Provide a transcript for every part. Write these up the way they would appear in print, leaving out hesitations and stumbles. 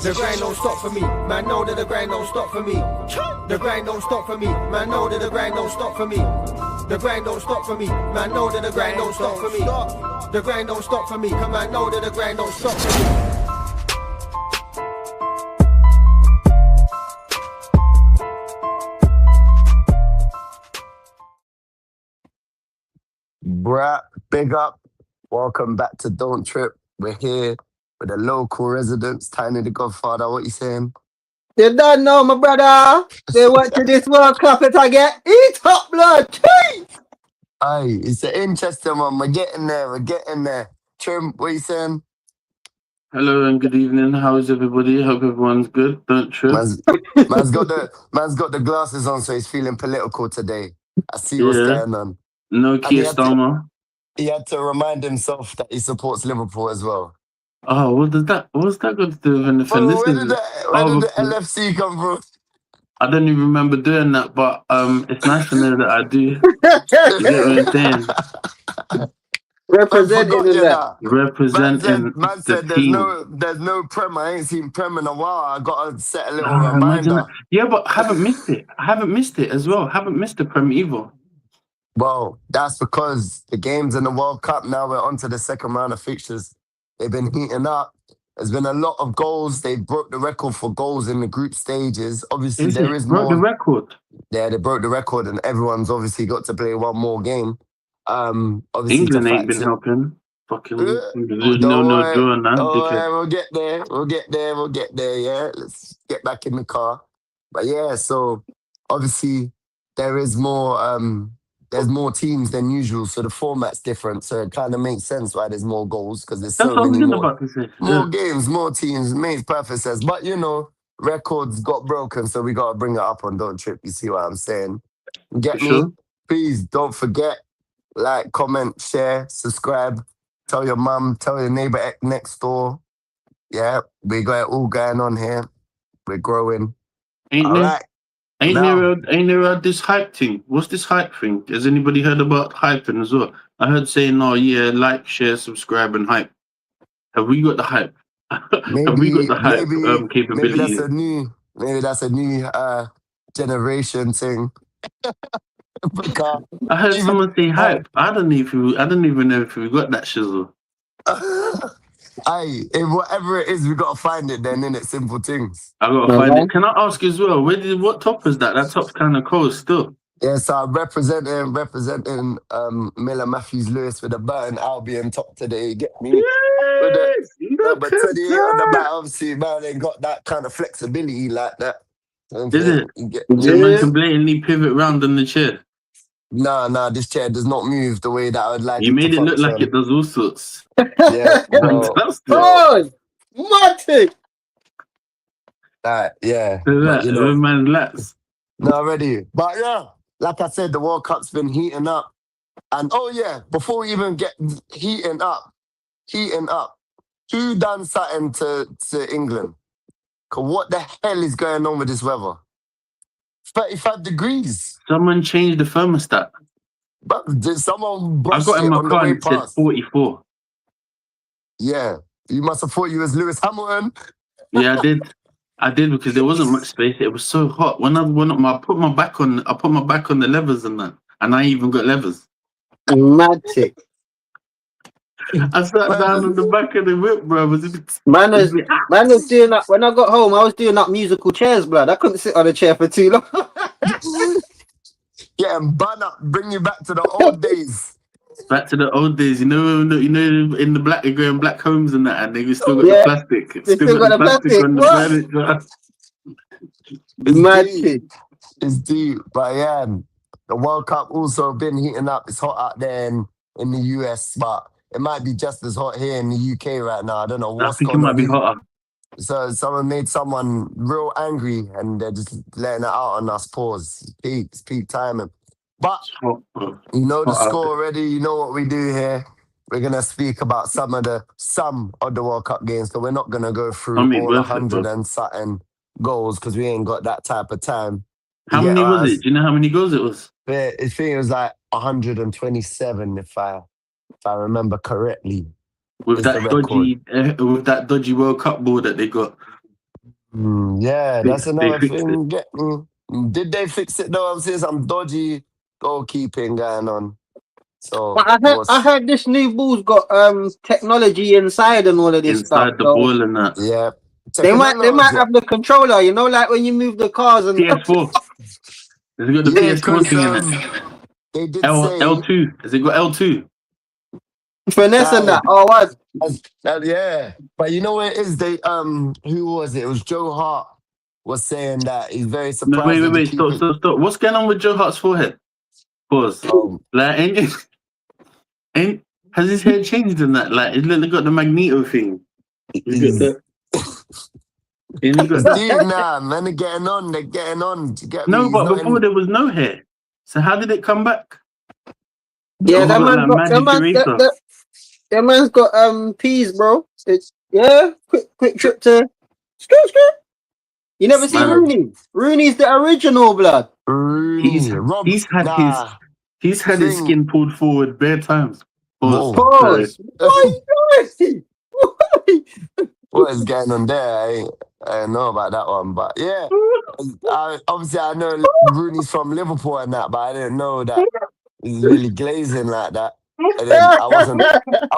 The grind don't stop for me, man know that the grind don't stop for me. The grind don't stop for me, man know that the grind don't stop for me. The grind don't stop for me, man know that the grind don't stop for me. The grind don't stop for me, come on, know that the grind don't stop for me. Bruh, big up. Welcome back to Don't Trip. We're here with the local residents, Tiny the Godfather. What you saying? You don't know, my brother. They went to this World Cup and I get eat up blood. Jeez. Aye, it's an interesting one. We're getting there. Trim, what you saying? Hello and good evening. How is everybody? Hope everyone's good. Don't trip. Man's got the glasses on, so he's feeling political today. I see what's going on. No Keir Starmer. He had to remind himself that he supports Liverpool as well. Oh, what's that got to do with anything? Where did the LFC come from? I don't even remember doing that, but it's nice to know that I do. You get what I'm saying? Representing that. Representing man said the team. there's no Prem. I ain't seen Prem in a while. I gotta set a little reminder. Yeah, but I haven't missed it. I haven't missed it as well. Haven't missed the Prem either. Well, that's because the games in the World Cup, now we're on to the second round of fixtures. They've been heating up. There's been a lot of goals. They broke the record for goals in the group stages. Obviously, there is more. Broke the record? Yeah, they broke the record, and everyone's obviously got to play one more game. Obviously, England ain't been helping. Fucking no draw on that. We'll get there. Yeah, let's get back in the car. But yeah, so obviously there is more. There's more teams than usual, so the format's different. So it kind of makes sense why there's more goals because there's so many more games, more teams. Makes perfect sense. But you know, records got broken, so we gotta bring it up on Don't Trip. You see what I'm saying? Get me? Sure. Please don't forget. Like, comment, share, subscribe. Tell your mum, tell your neighbor next door. Yeah, we got it all going on here. We're growing. Ain't there this hype thing? What's this hype thing? Has anybody heard about hyping as well? I heard saying, oh yeah, like, share, subscribe, and hype. Have we got the hype? Have we got the hype capability? Maybe that's a new generation thing. I heard someone say hype. I don't even know if we got that shizzle. Aye, whatever it is, we gotta find it then, innit? Simple things. I gotta find it. Can I ask as well, what top is that? That top's kind of cold still. Yeah, so I'm representing Miller Matthews Lewis with a Burton Albion top today. Get me? Yes! Number 28 on the back, obviously, man, ain't got that kind of flexibility like that. Is it? So man can blatantly pivot round in the chair. Nah, this chair does not move the way that I would like You made it look like it does all sorts. Yeah. Fantastic. Oh, Marty! Yeah. But, you know, man's lats. No, ready. But yeah, like I said, the World Cup's been heating up. And oh yeah, before we even get heating up, who done something to England? Cause what the hell is going on with this weather? 35 degrees. Someone changed the thermostat. But did someone brush I got in my car and it said 44. Yeah. You must have thought you was Lewis Hamilton. Yeah, I did because there wasn't much space. It was so hot. When I put my back on the levers and that. And I even got levers. Magic. I sat down on the back of the whip, bro. Man was doing that. When I got home, I was doing that musical chairs, blood. I couldn't sit on a chair for too long. Yeah, and burn up, bring you back to the old days. Back to the old days, you know, in the black, you're going black homes and that, and they still got the plastic. They still got the plastic on the Magic. It's deep, but yeah, the World Cup also been heating up. It's hot out there in the US, but it might be just as hot here in the UK right now. I don't know what's going on. I think it might be hotter. So someone made someone real angry and they're just letting it out on us. Pause. It's peak timing. But you know the score already. You know what we do here. We're going to speak about some of the World Cup games. So we're not going to go through all 100 and something goals because we ain't got that type of time. How many was it? Do you know how many goals it was? I think it was like 127 if I remember correctly. With that dodgy World Cup ball that they got. Yeah, that's They another fixed it. thing. Did they fix it though? I'm seeing some dodgy goalkeeping going on. So But I heard this new ball's got technology inside and all of this stuff. Inside the So ball and that. yeah, they might technology. have the controller, you know, like when you move the cars and PS4. Has it got the Yeah, PS4 because thing in it? they did say L2. Has it got L2? finesse and that. Oh, what? yeah, but you know what it is? They who was it? It was Joe Hart was saying that he's very No, surprised. wait. Stop. What's going on with Joe Hart's forehead? Pause. Like, has his hair changed in that? Like, he's literally got the Magneto thing. He's got the. Nah, man, they're getting on. They're getting on. Do you get me? No, He's but not before there was no hair. So how did it come back? Yeah, that man's got peas, bro. It's quick trip to skirt. You never see Rooney. Rooney's the original blood. Rooney. He's had his skin pulled forward bare times. Pause. What is going on there? I don't know about that one, but yeah. Obviously, I know Rooney's from Liverpool and that, but I didn't know that he's really glazing like that. And then I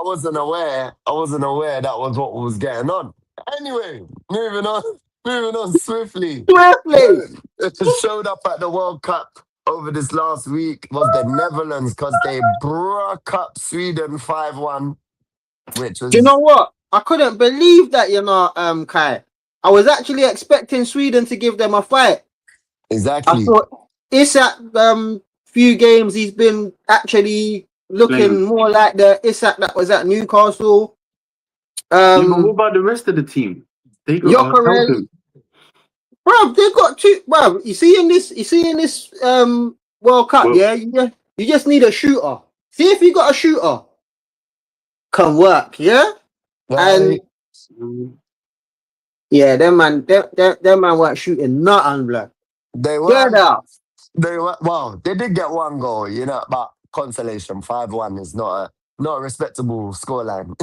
wasn't aware that was what was going on. Anyway, moving on swiftly. Showed up at the World Cup over this last week was the Netherlands because they broke up Sweden 5-1, which was. Do you know what? I couldn't believe that, you know, Kai. I was actually expecting Sweden to give them a fight. Exactly. I thought Isak, few games he's been actually looking more like the Isak that was at Newcastle. But what about the rest of the team? They got bro, they've got two. Bro, you see in this World Cup, you just need a shooter. See if you got a shooter, can work, yeah. Right. And yeah, them man weren't shooting nothing, blood. They were. Well, they did get one goal, you know, but consolation 5-1 is not a respectable scoreline.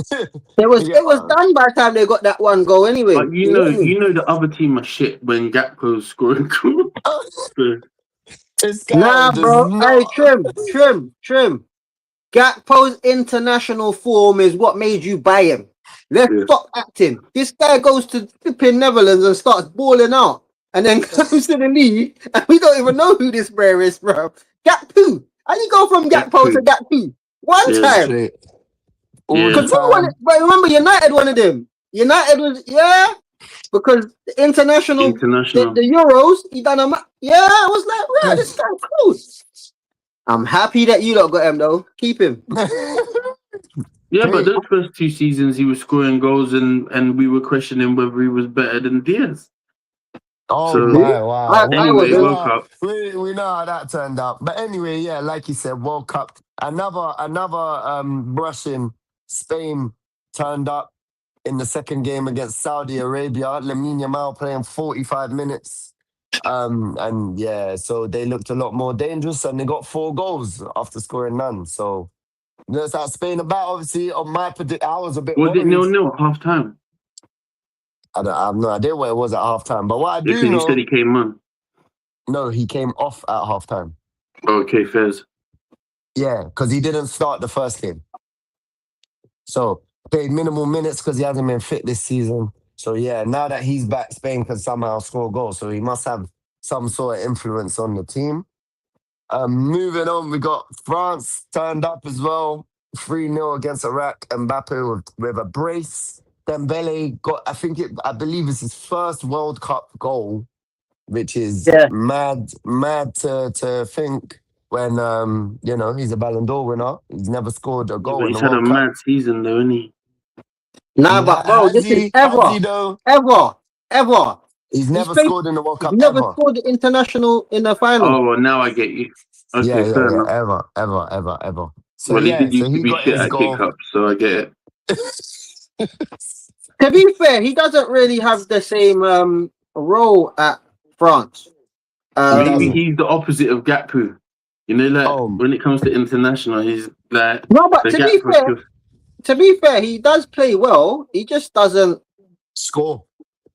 It was done by the time they got that one goal anyway. But you know the other team are shit when Gakpo's scoring goals. Nah, bro. Hey, trim. Gakpo's international form is what made you buy him. Let's stop acting. This guy goes to flipping Netherlands and starts balling out, and then comes to the league, and we don't even know who this player is, bro. Gakpo. How you go from Gakpo to Gakpo? One time. Because remember, United wanted him. United was because the international. The Euros, he done I was like, this guy close. I'm happy that you lot got him though. Keep him. Yeah, but those first 2 seasons he was scoring goals and we were questioning whether he was better than Diaz. Oh, so, wow. Anyway, World Cup. We know how that turned out. But anyway, yeah, like you said, World Cup. Another brushing. Spain turned up in the second game against Saudi Arabia. Lamine Yamal playing 45 minutes. And yeah, so they looked a lot more dangerous and they got 4 goals after scoring none. So that's how Spain about. Obviously, on my prediction, I was a bit worried. Was it 0-0 at half time? I have no idea what it was at half time. But what I do know... You said he came on. No, he came off at half time. Okay, fairs. Yeah, because he didn't start the first game. So, played minimal minutes because he hasn't been fit this season. So, yeah, now that he's back, Spain can somehow score goals. So, he must have some sort of influence on the team. Moving on, we got France turned up as well. 3-0 against Iraq. Mbappe with a brace. Dembele got, I believe it's his first World Cup goal, which is mad to think. When, he's a Ballon d'Or winner. He's never scored a goal in the World Cup. He's had a mad season, though, isn't he? Nah, but bro, this is ever. He's never scored in the World Cup, He's never scored the international in the final. Oh, well, now I get you. Okay, fair enough. Ever. So, well, he got shit at kick-up, so I get it. To be fair, he doesn't really have the same role at France. He's the opposite of Gakpo. You know, like when it comes to international, he's like no. But to be fair, he does play well. He just doesn't score.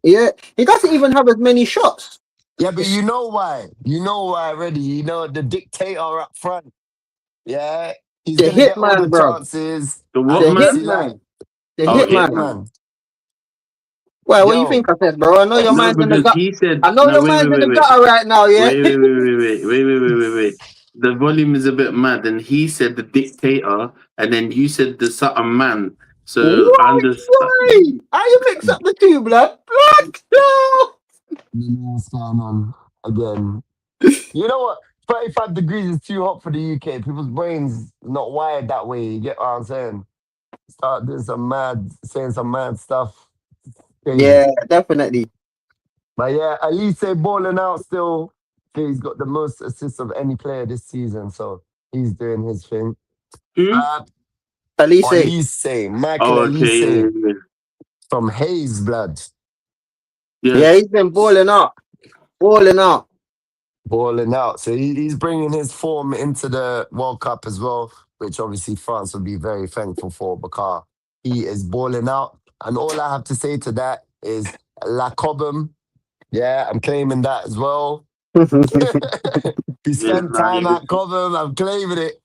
Yeah, he doesn't even have as many shots. Yeah, but you know why? You know why already. You know the dictator up front. Yeah, he's The gonna get all the hitman, bro. chances. The And what The man? obviously, like hitman. The Oh, the hitman. hitman. hitman. Well, what do you Yo, think I said, bro? I know your No, mind's in the because gut. he said I know no. your mind's in the Wait. gutter right now, yeah? Wait. The volume is a bit mad, and he said the dictator, and then you said the something man. So I Why? understand. How you mix up the two, blood? Blood! No! you know what's going on again. You know what? 35 degrees is too hot for the UK. People's brains not wired that way. You get what I'm saying? Start doing saying some mad stuff. Crazy. Yeah, definitely. But yeah, Elise balling out still. He's got the most assists of any player this season, so he's doing his thing. Who? Elise. Michael Oh, okay, Elise yeah. from Hayes Blood. Yeah, Yes. he's been balling out. Balling out. Balling out. So he's bringing his form into the World Cup as well, which obviously France will be very thankful for because he is balling out. And all I have to say to that is La Cobham. Yeah, I'm claiming that as well. He Yeah, spent nah, time at Cobham. I'm claiming it.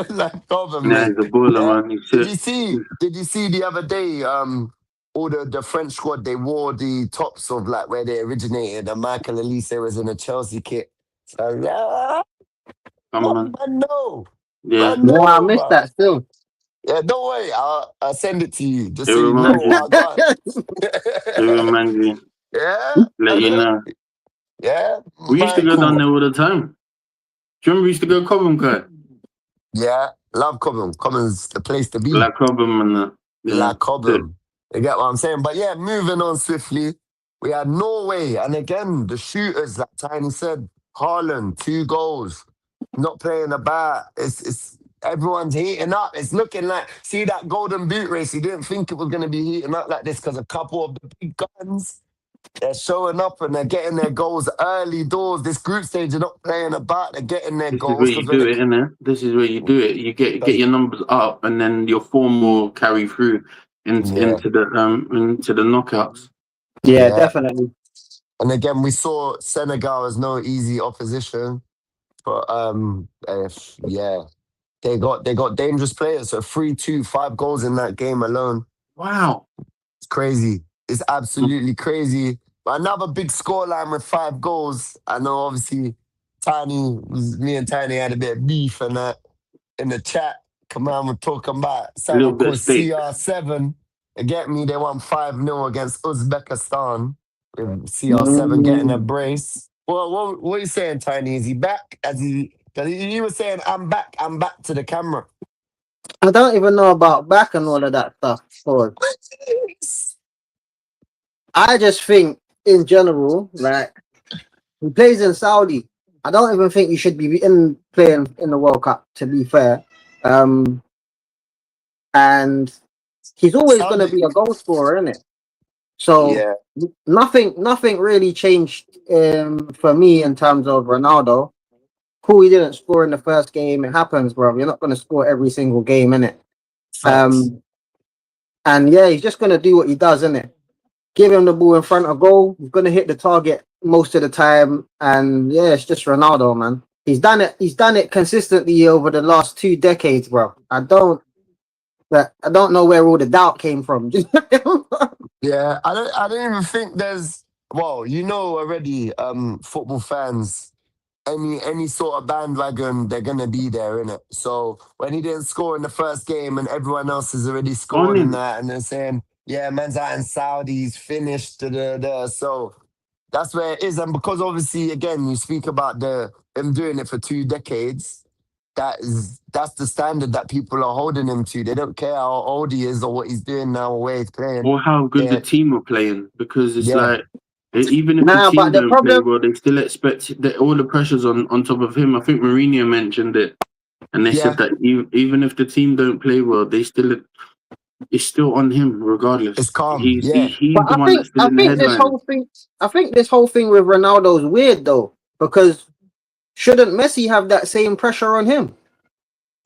Like Cobham, nah, mate. he's a baller, Yeah. man. He's Did shit. you see? Did you see the other day? All the French squad they wore the tops of like where they originated. And Michael Elise was in a Chelsea kit. So yeah, Come on. man, no, Yeah. man, No, I no, missed bro. that still. Yeah, don't worry. I'll send it to you just It so you know reminds what you. I got. It reminds you. Yeah, Let you know. yeah, We used to go down Michael. there all the time. Do you remember we used to go Cobham, guy? Yeah, love Cobham. Cobham's the place to be. Like Cobham and that. Yeah. Like Shit. Cobham. You get what I'm saying? But yeah, moving on swiftly. We had Norway, and again, the shooters, like Tiny said, Haaland, 2 goals, not playing about. It's everyone's heating up. It's looking like, see that golden boot race. You didn't think it was going to be heating up like this because a couple of the big guns, they're showing up and they're getting their goals early doors. This group stage, they're not playing about. They're getting their This is goals where you because when do it, it, innit? This is where you do it. You get cause, your numbers up, and then your form will carry through yeah, into the knockouts. Yeah, yeah. definitely. And again, we saw Senegal as no easy opposition. But yeah, they got dangerous players. So 3-2, 5 goals in that game alone. Wow. It's crazy. It's absolutely crazy. But another big scoreline with 5 goals. I know obviously me and Tiny had a bit of beef and that in the chat. Come on, we're talking about A little something bit called of steak. CR7. You get me? They won 5-0 against Uzbekistan. With CR7 getting a Mm. brace. Well, what are you saying, Tiny? Is he back? Because he was saying, I'm back to the camera. I don't even know about back and all of that stuff. So I just think, in general, like he plays in Saudi. I don't even think you should be playing in the World Cup. To be fair, and he's always going to Saudi. be a goal scorer, isn't it? So Yeah. nothing really changed for me in terms of Ronaldo. Cool, he didn't score in the first game. It happens, bro. You're not going to score every single game, innit? Facts. And yeah, he's just going to do what he does, innit? Give him the ball in front of goal. He's going to hit the target most of the time. And yeah, it's just Ronaldo, man. He's done it. He's done it consistently over the last 2 decades, bro. I don't know where all the doubt came from. Yeah. I don't even think there's you know already, football fans, any sort of bandwagon, they're gonna be there, innit? So when he didn't score in the first game and everyone else has already On scored in him. that, and they're saying, yeah, man's out in Saudi, he's finished. So that's where it is. And because obviously, again, you speak about him doing it for 2 decades. That's the standard that people are holding him to. They don't care how old he is or what he's doing now or where he's playing. Or how good the Yeah, team are playing, because it's yeah, like even if the Nah, team but the don't play problem, well, they still expect that all the pressure's on top of him. I think Mourinho mentioned it, and they yeah. said that even if the team don't play well, it's still on him regardless. It's calm. He's Yeah, he's but the one that's still I in the think headlines. this whole thing with Ronaldo is weird though, because shouldn't Messi have that same pressure on him?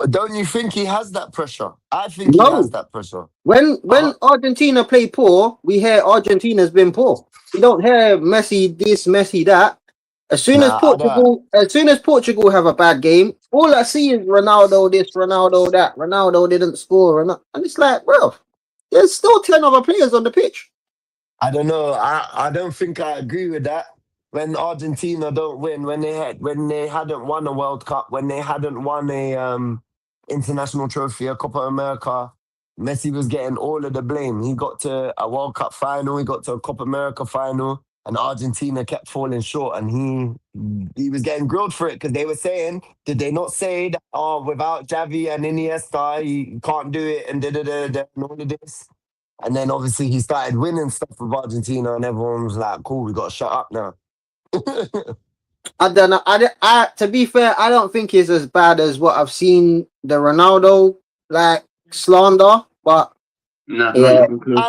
Don't you think he has that pressure? I think he has No. that pressure. When Uh, Argentina play poor, we hear Argentina's been poor. We don't hear Messi this, Messi that. As soon as I don't. Portugal have a bad game, all I see is Ronaldo this, Ronaldo that. Ronaldo didn't score, and it's like, bro, there's still 10 other players on the pitch. I don't know. I don't think I agree with that. When Argentina don't win, when they hadn't won a World Cup, when they hadn't won a international trophy, a Copa America, Messi was getting all of the blame. He got to a World Cup final, he got to a Copa America final, and Argentina kept falling short. And he was getting grilled for it because they were saying, did they not say that? Oh, without Xavi and Iniesta, he can't do it, and and all of this. And then obviously he started winning stuff with Argentina, and everyone was like, "Cool, we got to shut up now." I don't know. To be fair, I don't think it's as bad as what I've seen the Ronaldo like slander, but Nah, not yeah, even close.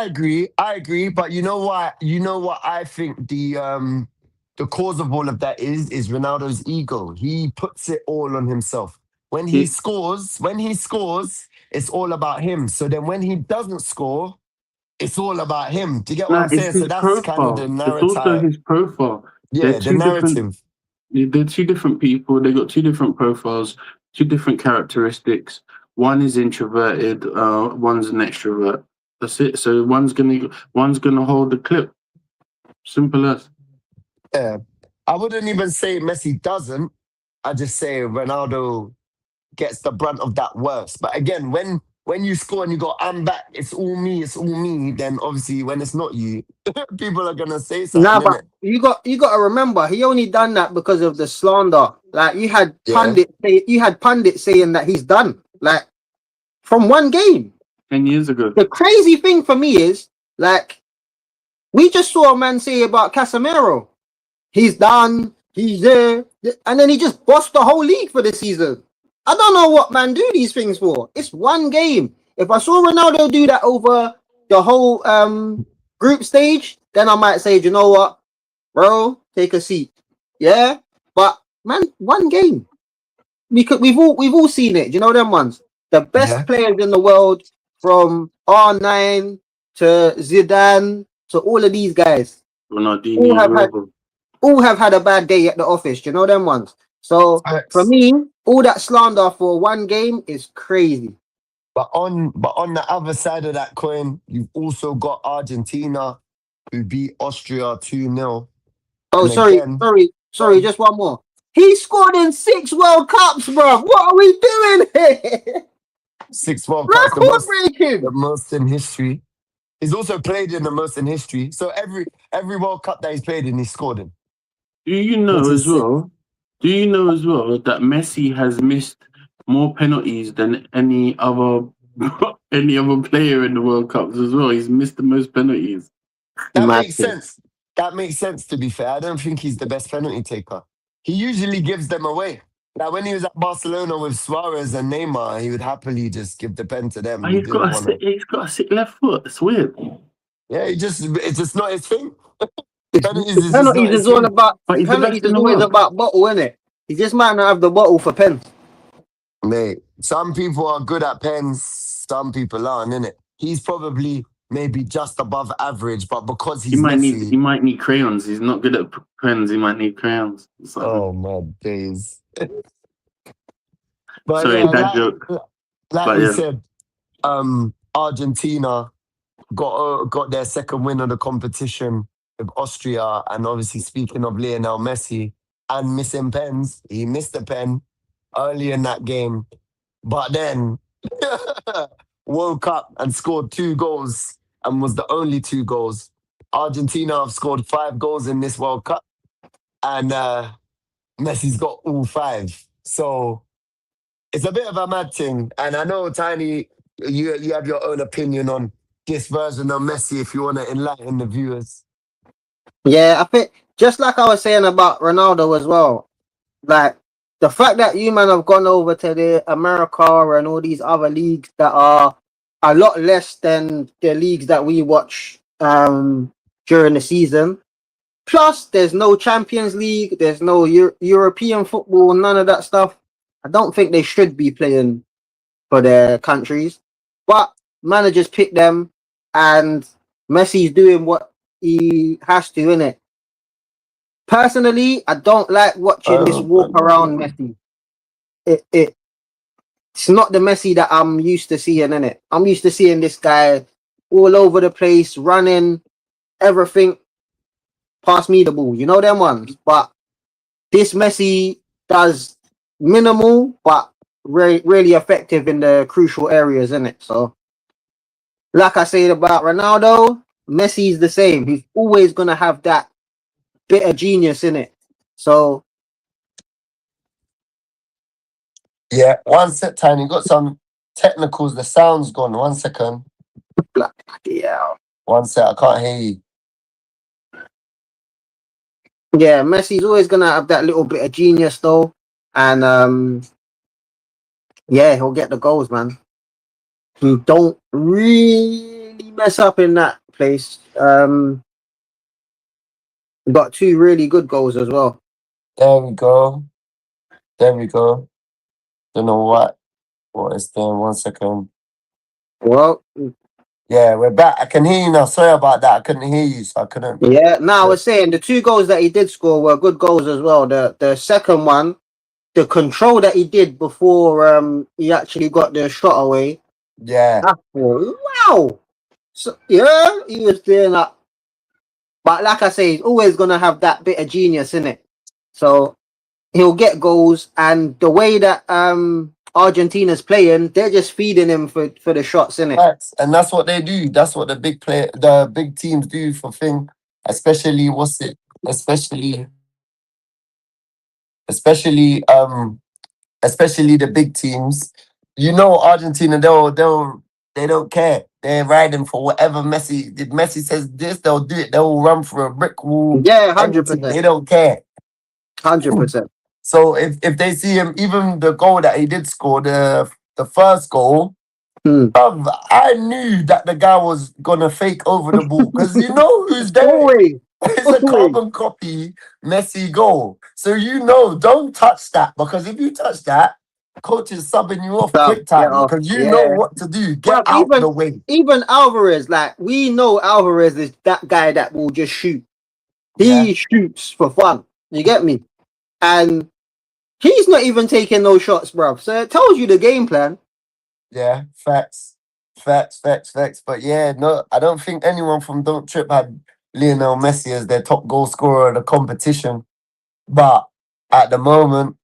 I agree. But you know what? You know what I think the cause of all of that is Ronaldo's ego. He puts it all on himself. When he scores, it's all about him. So then when he doesn't score, it's all about him. Do you get what Nah, I'm it's saying? So his that's kind of the profile. It's also narrative. his profile. Yeah, They're the two different. narrative. They're two different people. They got two different profiles, two different characteristics. One is introverted. One's an extrovert. That's it. So one's gonna hold the clip. Simple as. Yeah. I wouldn't even say Messi doesn't. I just say Ronaldo gets the brunt of that worse. But again, when you score and you go, I'm back, it's all me, then obviously when it's not you, people are gonna say nah, something, but innit? you got to remember he only done that because of the slander. Like you had Yeah. pundits saying that he's done like from one game. 10 years ago. The crazy thing for me is like we just saw a man say about Casemiro, he's done, he's there, and then he just bossed the whole league for the season. I don't know what man do these things for. It's one game. If I saw Ronaldo do that over the whole group stage, then I might say, you know what, bro, take a seat. Yeah, but man, one game. We've all seen it. You know them ones. The best Yeah. players in the world, from R9 to Zidane to all of these guys, all Ronaldinho, have had a bad day at the office. You know them ones. So for Facts. me, all that slander for one game is crazy. But on the other side of that coin, you've also got Argentina who beat Austria 2-0. Oh, And again, sorry, just one more. He scored in 6 World Cups, bro. What are we doing here? 6 World Cups, Record breaking. the most in history. He's also played in the most in history. So every World Cup that he's played in, he's scored in. Do you know Which as is sick. well? Do you know as well that Messi has missed more penalties than any other player in the World Cups as well? He's missed the most penalties. That Mad makes thing. sense. That makes sense, to be fair. I don't think he's the best penalty taker. He usually gives them away. Like when he was at Barcelona with Suarez and Neymar, he would happily just give the pen to them. Oh, He he's didn't want to. got a sick left foot. It's weird. Yeah, it's just not his thing. Penalties is just Penalties not his is all thing. about. But he's the Penalties best in is the always world. about bottle, innit? He just might not have the bottle for pens. Mate, some people are good at pens, some people aren't, innit? He's probably maybe just above average, but because He he's might Messi. need crayons. He's not good at pens. He might need crayons. Oh my days. But Sorry, yeah, that joke. like But we yeah. said, Argentina got their second win of the competition with Austria, and obviously speaking of Lionel Messi and missing pens, he missed a pen early in that game, but then woke up and scored 2 goals and was the only 2 goals. Argentina have scored 5 goals in this World Cup, and Messi's got all 5. So it's a bit of a mad thing. And I know, Tiny, you have your own opinion on this version of Messi if you want to enlighten the viewers. Yeah, I think just like I was saying about Ronaldo as well. Like the fact that you man have gone over to the America and all these other leagues that are a lot less than the leagues that we watch during the season. Plus, there's no Champions League, there's no European football, none of that stuff. I don't think they should be playing for their countries. But managers pick them, and Messi's doing what he has to, innit? Personally, I don't like watching this walk around Messi. It's not the Messi that I'm used to seeing, innit? I'm used to seeing this guy all over the place, running, everything. Pass me the ball, you know them ones. But this Messi does minimal, but really effective in the crucial areas, innit? So, like I said about Ronaldo, Messi's the same. He's always gonna have that bit of genius in it. So Yeah, one sec, Tiny. Got some technicals. The sound's gone. 1 second. yeah, 1 sec. I can't hear you. yeah, Messi's always gonna have that little bit of genius though, and yeah, he'll get the goals, man. He don't really mess up in that place. Got 2 really good goals as well. There we go. There we go. Don't know what is there. 1 second. Well, Yeah, we're back. I can hear you now. Sorry about that. I couldn't hear you, so I couldn't. yeah. Now I was saying the 2 goals that he did score were good goals as well. The second one, the control that he did before he actually got the shot away. Yeah. Wow. So yeah, he was doing that. But like I say, he's always gonna have that bit of genius in it. So he'll get goals, and the way that Argentina's playing, they're just feeding him for the shots, innit? Facts. And that's what they do. That's what the big teams do for thing. Especially especially the big teams. You know, Argentina, they don't care. They're riding for whatever Messi. If Messi says this, they'll do it. They'll run through a brick wall. Yeah, Everything. 100%. They don't care. 100%. So if they see him, even the goal that he did score, the first goal, bruv, I knew that the guy was gonna fake over the ball because you know who's there. Always. It's a carbon copy Messi goal. So you know, don't touch that, because if you touch that, coach is subbing you off quick time because you know what to do. Get out the way. Even Alvarez, like, we know Alvarez is that guy that will just shoot. He shoots for fun. You get me? And he's not even taking those shots, bruv. So it tells you the game plan. Yeah, facts. But yeah, no, I don't think anyone from Don't Trip had Lionel Messi as their top goal scorer of the competition. But at the moment,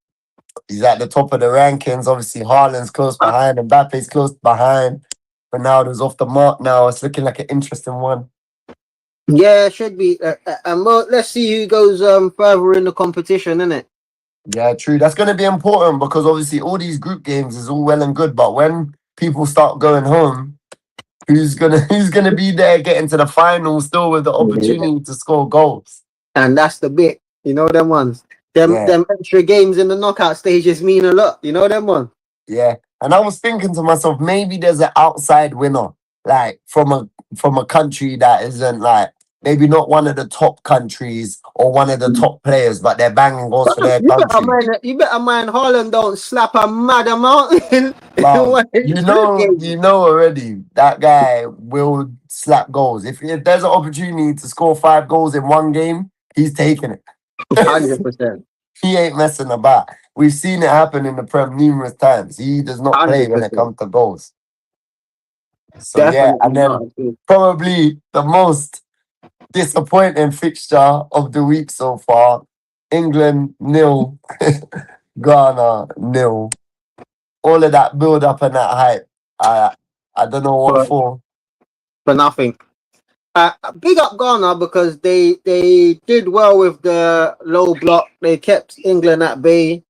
he's at the top of the rankings. Obviously, Haaland's close behind, Mbappe's close behind. Ronaldo's off the mark now. It's looking like an interesting one. Yeah, it should be. And well, let's see who goes further in the competition, innit? Yeah, true. That's going to be important because obviously all these group games is all well and good, but when people start going home, who's gonna be there getting to the final still with the opportunity to score goals? And that's the bit, you know, them ones. Them extra games in the knockout stages mean a lot, you know, them ones. Yeah, and I was thinking to myself, maybe there's an outside winner, like from a country that isn't like maybe not one of the top countries or one of the top players, but they're banging goals for their country. You better mind Haaland don't slap a mad amount. You know already that guy will slap goals. If there's an opportunity to score 5 goals in one game, he's taking it. 100%. He ain't messing about. We've seen it happen in the Prem numerous times. He does not play when it comes to goals. So definitely, and then probably the most disappointing fixture of the week so far: England 0, Ghana 0. All of that build up and that hype, I don't know what for. For nothing. Big up Ghana because they did well with the low block. They kept England at bay.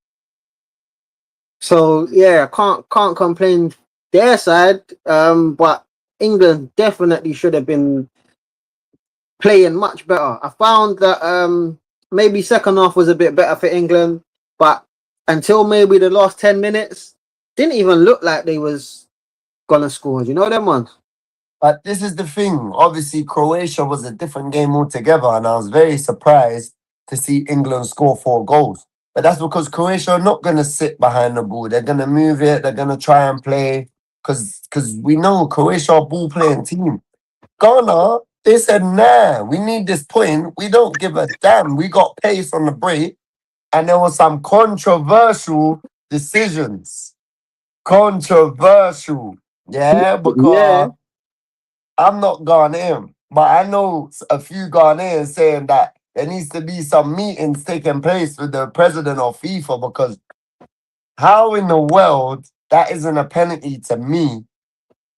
So yeah, can't complain their side. But England definitely should have been playing much better. I found that maybe second half was a bit better for England, but until maybe the last 10 minutes, didn't even look like they was gonna score. You know them ones. But this is the thing. Obviously, Croatia was a different game altogether, and I was very surprised to see England score 4 goals. But that's because Croatia are not going to sit behind the ball. They're going to move it. They're going to try and play. Because we know Croatia are a ball-playing team. Ghana, they said, nah, we need this point. We don't give a damn. We got pace on the break. And there were some controversial decisions. Controversial. Yeah, Yeah. because I'm not Ghanaian. But I know a few Ghanaians saying that there needs to be some meetings taking place with the president of FIFA because how in the world that isn't a penalty to me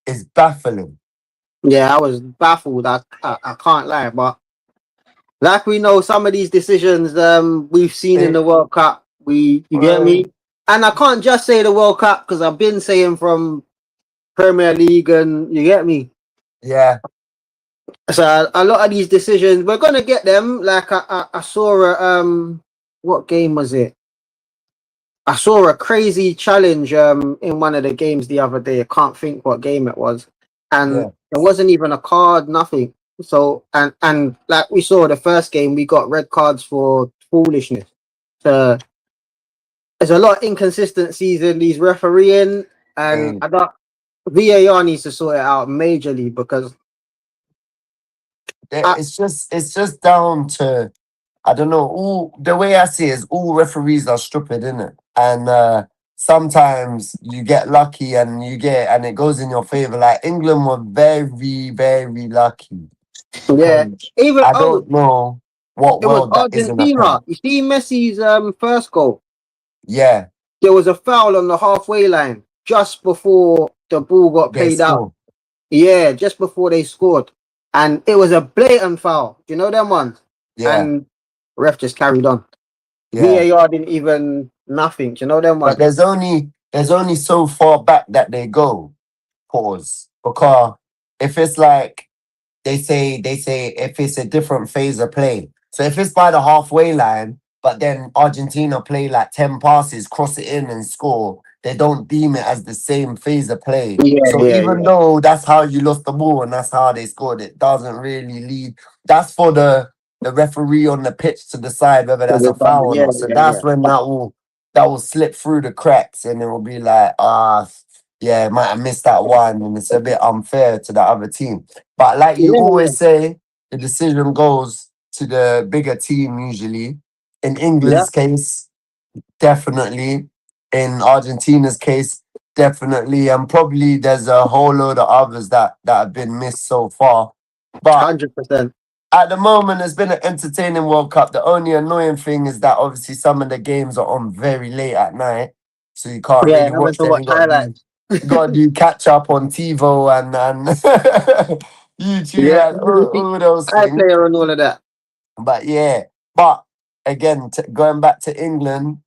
is baffling. Yeah, I was baffled. I can't lie, but like we know, some of these decisions we've seen in the World Cup. You get me? And I can't just say the World Cup because I've been saying from Premier League, and you get me. Yeah. So a lot of these decisions, we're gonna get them. Like I saw what game was it? I saw a crazy challenge in one of the games the other day. I can't think what game it was, and there wasn't even a card, nothing. So and like we saw the first game, we got red cards for foolishness. So there's a lot of inconsistencies in these refereeing, and I got VAR needs to sort it out majorly because it's just down to I don't know. All the way I see it is all referees are stupid, innit? And sometimes you get lucky and it goes in your favor. Like England were very, very lucky. Yeah, even I don't know what it was world that isn't a Argentina. penalty. You see Messi's first goal. Yeah. There was a foul on the halfway line just before the ball got played out. Yeah, just before they scored. And it was a blatant foul. Do you know them ones? Yeah. And ref just carried on. Yeah. VAR didn't even nothing. Do you know them ones? But there's only so far back that they go. Pause. Because if it's like they say if it's a different phase of play. So if it's by the halfway line, but then Argentina play like 10 passes, cross it in and score, they don't deem it as the same phase of play. So even though that's how you lost the ball and that's how they scored, it doesn't really lead. That's for the referee on the pitch to decide whether that's a foul or not. So that's when that will slip through the cracks and it will be like, yeah, might have missed that one and it's a bit unfair to the other team. But like you always say, the decision goes to the bigger team usually. In England's case, definitely. In Argentina's case, definitely. And probably there's a whole load of others that have been missed so far. But 100%. At the moment, it's been an entertaining World Cup. The only annoying thing is that obviously some of the games are on very late at night. So you can't really watch them. You got to do catch up on TiVo and YouTube and all those things. Player and all of that. But yeah, but again, going back to England,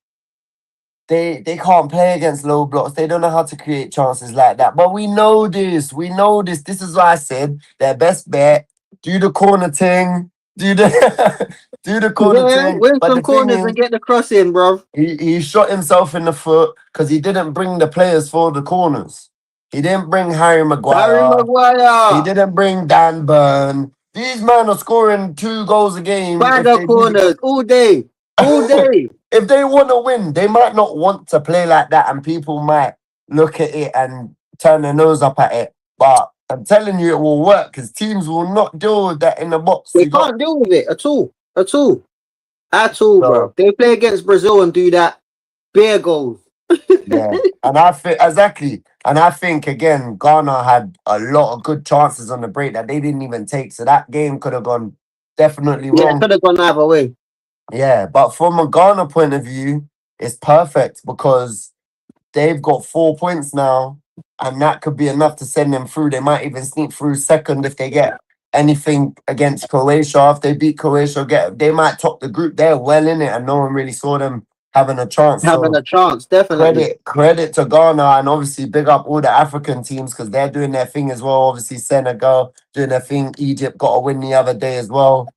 they can't play against low blocks. They don't know how to create chances like that. But we know this. We know this. This is why I said their best bet. Do the corner thing. Do the corner thing. Win some corners and get the cross in, bro. He shot himself in the foot because he didn't bring the players for the corners. He didn't bring Harry Maguire. He didn't bring Dan Burn. These men are scoring 2 goals a game. Find the corners all day. All day. If they want to win, they might not want to play like that and people might look at it and turn their nose up at it. But I'm telling you, it will work because teams will not deal with that in the box. They can't deal with it at all. At all, bro. They play against Brazil and do that. Bare goals. Yeah, and I think exactly. And I think again, Ghana had a lot of good chances on the break that they didn't even take. So that game could have gone definitely wrong. Yeah, could have gone either way. Yeah, but from a Ghana point of view, it's perfect because they've got 4 points now, and that could be enough to send them through. They might even sneak through second if they get anything against Croatia. If they beat Croatia, they might top the group. They're well in it, and no one really saw them having a chance. Definitely. Credit to Ghana, and obviously big up all the African teams because they're doing their thing as well. Obviously Senegal doing their thing. Egypt got a win the other day as well.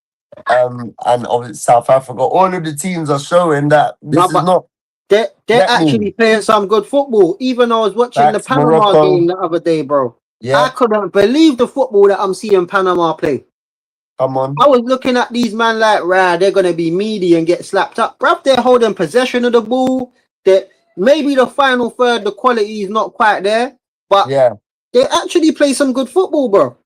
And obviously South Africa. All of the teams are showing that this is not. They're actually playing some good football. Even I was watching the Panama game the other day, bro. Yeah. I couldn't believe the football that I'm seeing Panama play. Come on. I was looking at these man like, they're gonna be meaty and get slapped up. Bruv, they're holding possession of the ball. That maybe the final third, the quality is not quite there, but Yeah. they actually play some good football, bro.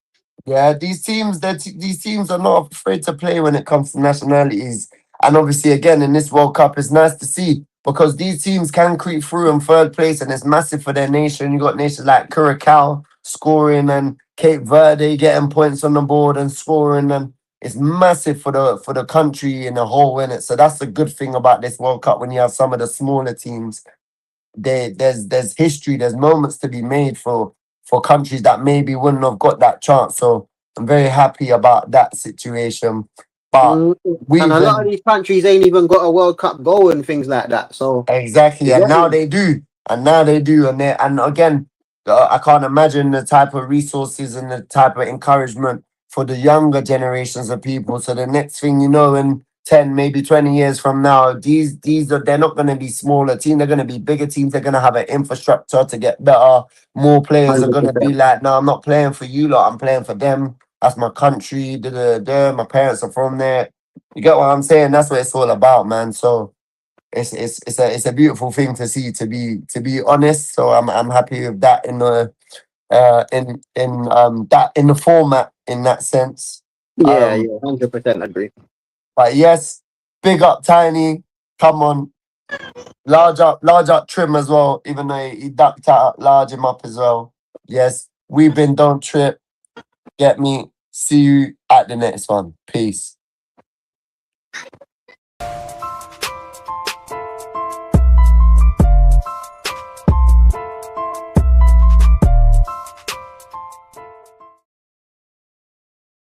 Yeah, these teams are not afraid to play when it comes to nationalities. And obviously, again, in this World Cup, it's nice to see because these teams can creep through in third place, and it's massive for their nation. You got nations like Curacao scoring and Cape Verde getting points on the board and scoring, and it's massive for the country in the whole, innit? So that's the good thing about this World Cup when you have some of the smaller teams. There's history, there's moments to be made for countries that maybe wouldn't have got that chance. So I'm very happy about that situation. But And a lot of these countries ain't even got a World Cup goal and things like that. So exactly, and now they do, and again, I can't imagine the type of resources and the type of encouragement for the younger generations of people. So the next thing you know, in 10, maybe 20 years from now, they're not going to be smaller teams. They're going to be bigger teams. They're going to have an infrastructure to get better. More players are going to be like, no, I'm not playing for you lot. I'm playing for them. That's my country. My parents are from there. You get what I'm saying? That's what it's all about, man. So it's a beautiful thing to see. To be honest, so I'm happy with that in the in the format in that sense. yeah, 100% agree. But yes, big up Tiny. Come on. Large up Trim as well, even though he ducked out, large him up as well. Yes, we've been Don't Trip. Get me. See you at the next one. Peace.